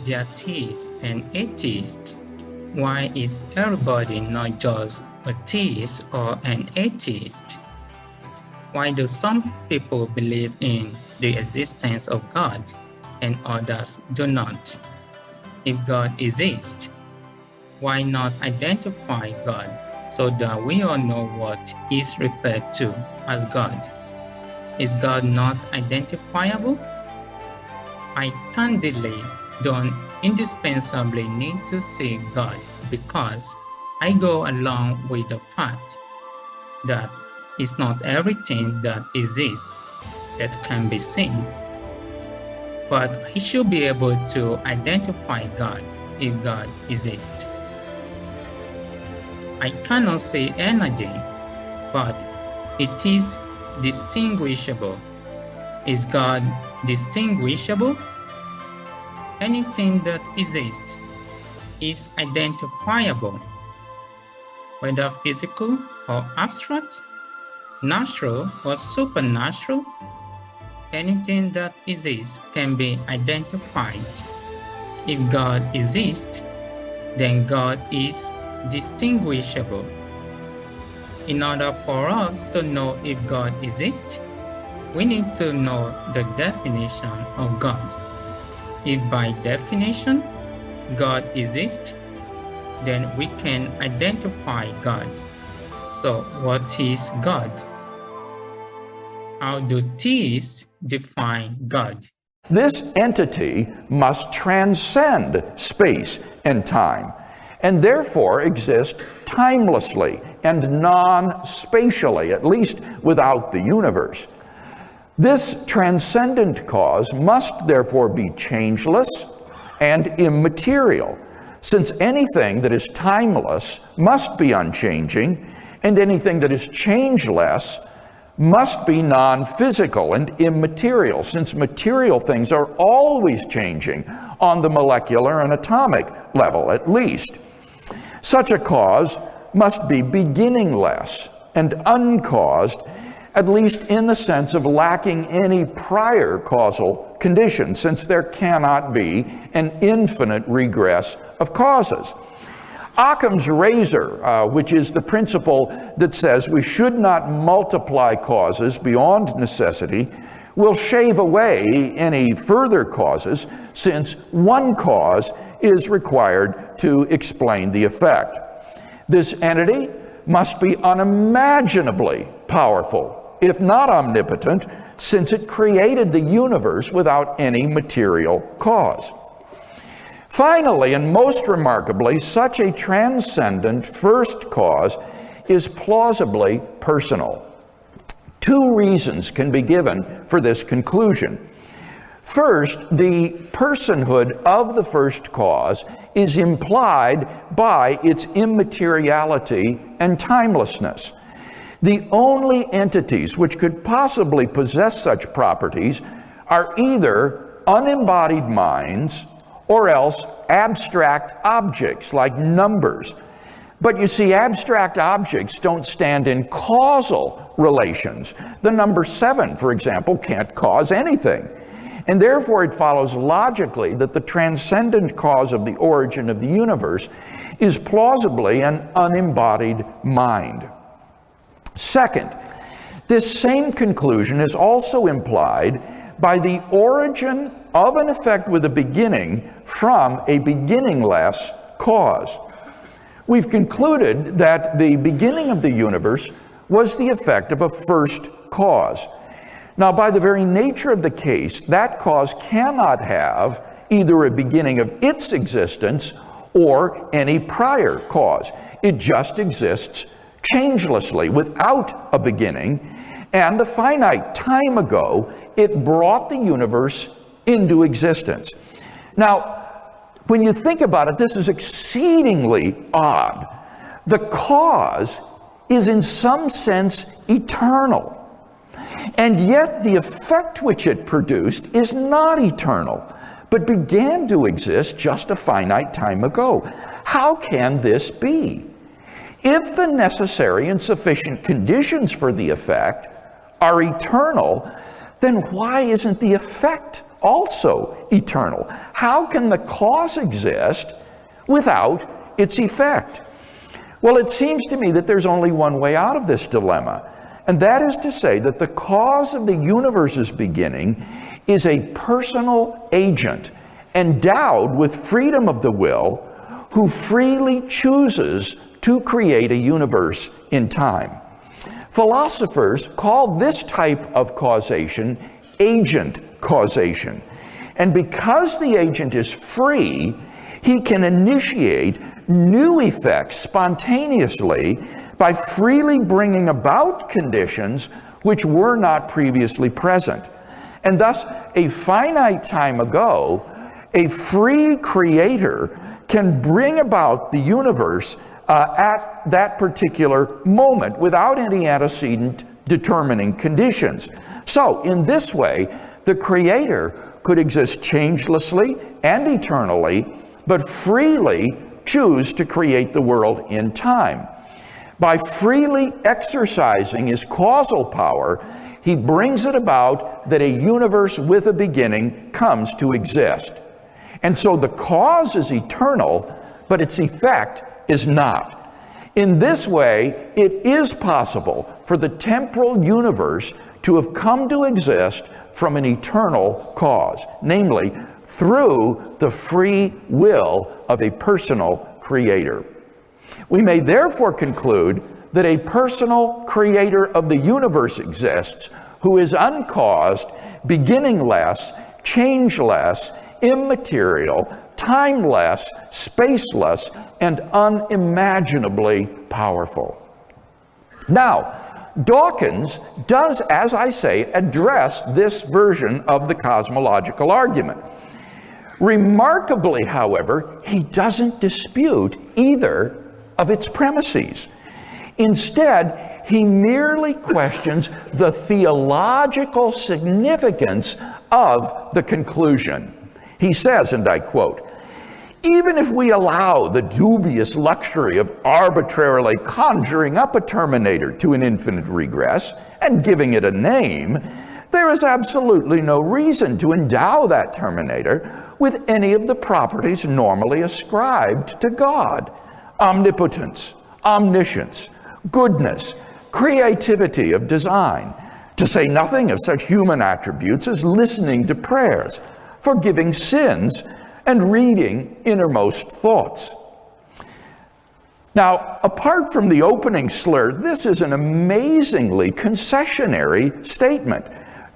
there are theists and atheists. Why is everybody not just a theist or an atheist? Why do some people believe in the existence of God and others do not? If God exists, why not identify God so that we all know what is referred to as God? Is God not identifiable? I candidly don't indispensably need to see God because I go along with the fact that it's not everything that exists that can be seen. But I should be able to identify God if God exists. I cannot see energy, but it is distinguishable. Is God distinguishable? Anything that exists is identifiable, whether physical or abstract, natural or supernatural. Anything that exists can be identified. If God exists, then God is distinguishable. In order for us to know if God exists, we need to know the definition of God. If by definition God exists, then we can identify God. So what is God? How do theists define God? This entity must transcend space and time, and therefore exist timelessly and non-spatially, at least without the universe. This transcendent cause must therefore be changeless and immaterial, since anything that is timeless must be unchanging, and anything that is changeless must be non-physical and immaterial, since material things are always changing on the molecular and atomic level at least. Such a cause must be beginningless and uncaused, at least in the sense of lacking any prior causal condition, since there cannot be an infinite regress of causes. Occam's razor, which is the principle that says we should not multiply causes beyond necessity, will shave away any further causes, since one cause is required to explain the effect. This entity must be unimaginably powerful, if not omnipotent, since it created the universe without any material cause. Finally, and most remarkably, such a transcendent first cause is plausibly personal. Two reasons can be given for this conclusion. First, the personhood of the first cause is implied by its immateriality and timelessness. The only entities which could possibly possess such properties are either unembodied minds or else abstract objects like numbers. But you see, abstract objects don't stand in causal relations. The number 7, for example, can't cause anything. And therefore it follows logically that the transcendent cause of the origin of the universe is plausibly an unembodied mind. Second, this same conclusion is also implied by the origin of an effect with a beginning from a beginningless cause. We've concluded that the beginning of the universe was the effect of a first cause. Now, by the very nature of the case, that cause cannot have either a beginning of its existence or any prior cause. It just exists changelessly without a beginning, and a finite time ago, it brought the universe into existence. Now, when you think about it, this is exceedingly odd. The cause is in some sense eternal, and yet the effect which it produced is not eternal, but began to exist just a finite time ago. How can this be? If the necessary and sufficient conditions for the effect are eternal, then why isn't the effect also eternal. How can the cause exist without its effect? Well, it seems to me that there's only one way out of this dilemma, and that is to say that the cause of the universe's beginning is a personal agent endowed with freedom of the will, who freely chooses to create a universe in time. Philosophers call this type of causation agent causation. And because the agent is free, he can initiate new effects spontaneously by freely bringing about conditions which were not previously present. And thus, a finite time ago, a free creator can bring about the universe at that particular moment without any antecedent determining conditions. So, in this way, the creator could exist changelessly and eternally, but freely choose to create the world in time. By freely exercising his causal power, he brings it about that a universe with a beginning comes to exist. And so the cause is eternal, but its effect is not. In this way, it is possible for the temporal universe to have come to exist from an eternal cause, namely through the free will of a personal creator. We may therefore conclude that a personal creator of the universe exists who is uncaused, beginningless, changeless, immaterial, timeless, spaceless, and unimaginably powerful. Now, Dawkins does, as I say, address this version of the cosmological argument. Remarkably, however, he doesn't dispute either of its premises. Instead, he merely questions the theological significance of the conclusion. He says, and I quote, "Even if we allow the dubious luxury of arbitrarily conjuring up a terminator to an infinite regress and giving it a name, there is absolutely no reason to endow that terminator with any of the properties normally ascribed to God: omnipotence, omniscience, goodness, creativity of design, to say nothing of such human attributes as listening to prayers, forgiving sins, and reading innermost thoughts." Now, apart from the opening slur, this is an amazingly concessionary statement.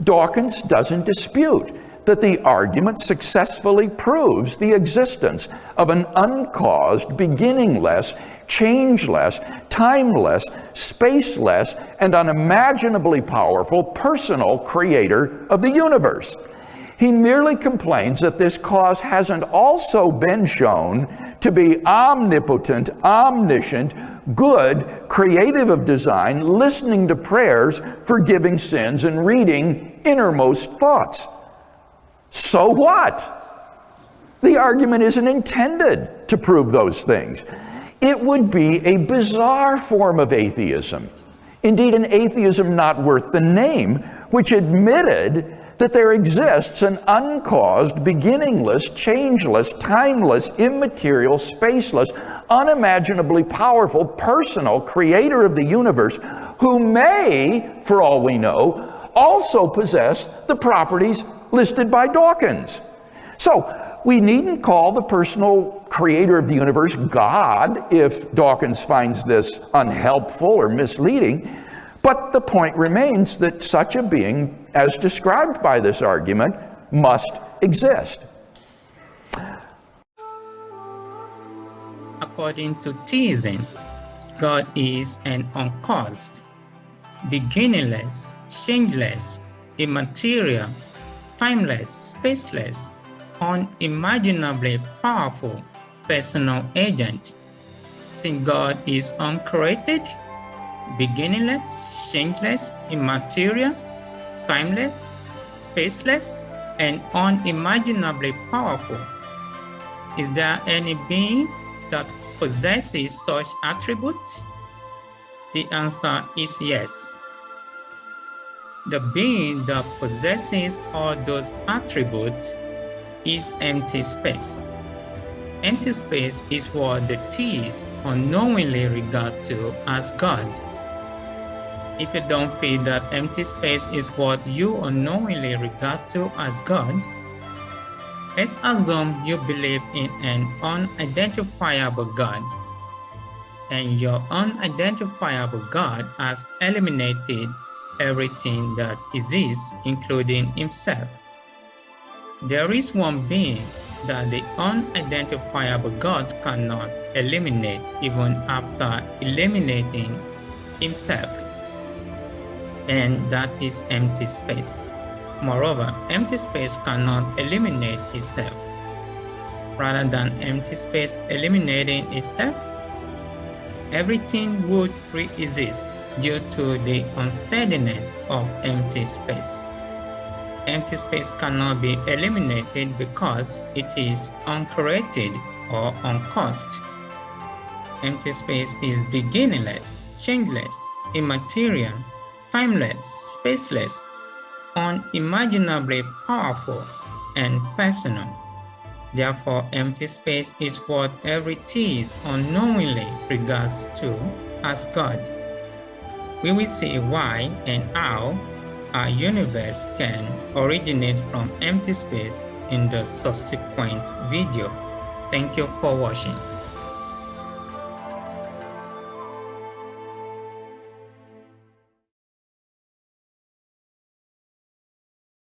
Dawkins doesn't dispute that the argument successfully proves the existence of an uncaused, beginningless, changeless, timeless, spaceless, and unimaginably powerful personal creator of the universe. He merely complains that this cause hasn't also been shown to be omnipotent, omniscient, good, creative of design, listening to prayers, forgiving sins, and reading innermost thoughts. So what? The argument isn't intended to prove those things. It would be a bizarre form of atheism, indeed an atheism not worth the name, which admitted that there exists an uncaused, beginningless, changeless, timeless, immaterial, spaceless, unimaginably powerful, personal creator of the universe who may, for all we know, also possess the properties listed by Dawkins. So we needn't call the personal creator of the universe God if Dawkins finds this unhelpful or misleading, but the point remains that such a being, as described by this argument, must exist. According to theism, God is an uncaused, beginningless, changeless, immaterial, timeless, spaceless, unimaginably powerful personal agent. Since God is uncreated, beginningless, changeless, immaterial, timeless, spaceless, and unimaginably powerful, is there any being that possesses such attributes? The answer is yes. The being that possesses all those attributes is empty space. Empty space is what the theists unknowingly regard to as God. If you don't feel that empty space is what you unknowingly regard to as God, let's assume you believe in an unidentifiable God, and your unidentifiable God has eliminated everything that exists, including himself. There is one being that the unidentifiable God cannot eliminate even after eliminating himself, and that is empty space. Moreover, empty space cannot eliminate itself. Rather than empty space eliminating itself, everything would pre-exist due to the unsteadiness of empty space. Empty space cannot be eliminated because it is uncreated or uncaused. Empty space is beginningless, changeless, immaterial, timeless, spaceless, unimaginably powerful, and personal. Therefore, empty space is what every theist unknowingly regards to as God. We will see why and how our universe can originate from empty space in the subsequent video. Thank you for watching.